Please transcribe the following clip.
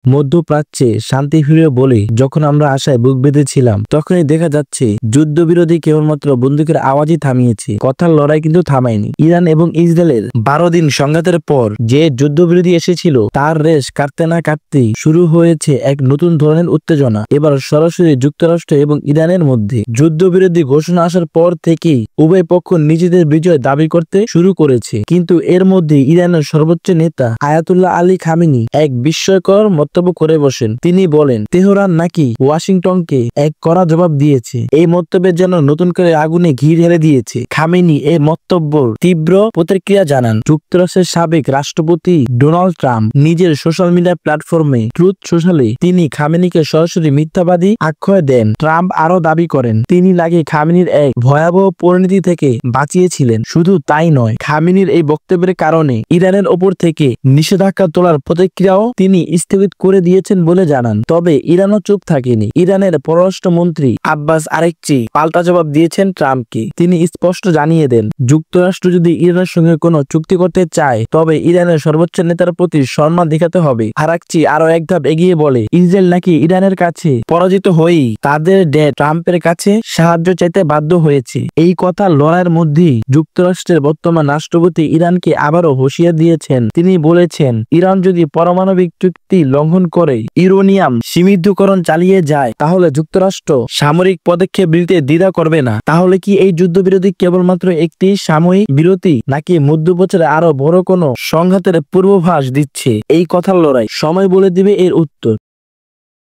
মধ্যপ্রাচ্যে শান্তি ফিরে বলে যখন আমরা আশায় বুক বেঁধেছিলাম, তখনই দেখা যাচ্ছে যুদ্ধবিরোধী কেবলমাত্র বন্দুকের আওয়াজই থামিয়েছে, কথার লড়াই কিন্তু থামায়নি। ইরান এবং ইসরায়েলের 12 দিন সংঘাতের পর যে যুদ্ধবিরতি এসেছিল তার রেশ কাটতে না কাটতেই শুরু হয়েছে এক নতুন ধরনের উত্তেজনা। এবার সরাসরি যুক্তরাষ্ট্র এবং ইরানের মধ্যে যুদ্ধবিরতি ঘোষণা আসার পর থেকেই উভয় পক্ষ নিজেদের বিজয় দাবি করতে শুরু করেছে। কিন্তু এর মধ্যে ইরানের সর্বোচ্চ নেতা আয়াতুল্লাহ আলী খামেনি এক বিস্ময়কর মন্তব্য করে বসেন। তিনি বলেন, তেহরান নাকি ওয়াশিংটনকে এক কড়া জবাব দিয়েছে। এই মন্তব্যের যেন নতুন করে আগুনে ঘি ঢেলে দিয়েছে। খামেনি এই মন্তব্যের তীব্র প্রতিক্রিয়া জানান। যুক্তরাষ্ট্রের সাবেক রাষ্ট্রপতি ডোনাল্ড ট্রাম্প নিজের সোশ্যাল মিডিয়া প্ল্যাটফর্মে ট্রুথ সোশ্যালে তিনি খামেনিকে সরাসরি মিথ্যাবাদী আখ্যায় দেন। ট্রাম্প আরো দাবি করেন তিনি নাকি খামেনির এক ভয়াবহ পরিণতি থেকে বাঁচিয়েছিলেন। শুধু তাই নয়, খামেনির এই বক্তব্যের কারণে ইরানের ওপর থেকে নিষেধাজ্ঞা তোলার প্রতিক্রিয়াও তিনি স্থগিত করে দিয়েছেন বলে জানান। তবে ইরানও চুপ থাকেনি। ইরানের পররাষ্ট্রমন্ত্রী আব্বাস আরাকচি পাল্টা জবাব দিয়েছেন ট্রাম্পকে। তিনি স্পষ্ট জানিয়ে দেন, যুক্তরাষ্ট্র যদি ইরানের সঙ্গে কোনো চুক্তি করতে চায় তবে ইরানের সর্বোচ্চ নেতার প্রতি সম্মান দেখাতে হবে। আরাকচি আরো এক ধাপ এগিয়ে বলে, ইসরায়েল নাকি ইরানের কাছে পরাজিত হয়েই তাদের ট্রাম্পের কাছে সাহায্য চাইতে বাধ্য হয়েছে। এই কথা লড়াইয়ের মধ্যেই যুক্তরাষ্ট্রের বর্তমান রাষ্ট্রপতি ইরানকে আবারও হুঁশিয়ার দিয়েছেন। তিনি বলেছেন, ইরান যদি পারমাণবিক চুক্তি লঙ্ঘন করে ইউরেনিয়াম সমৃদ্ধকরণ চালিয়ে যায় তাহলে যুক্তরাষ্ট্র সামরিক পদক্ষেপ নিতে দ্বিধা করবে না। তাহলে কি এই যুদ্ধবিরতি কেবলমাত্র একটি সাময়িক বিরতি, নাকি মধ্যপ্রাচ্যে আরো বড় কোনো সংঘাতের পূর্বাভাস দিচ্ছে? এই কথার লড়াই সময় বলে দিবে এর উত্তর।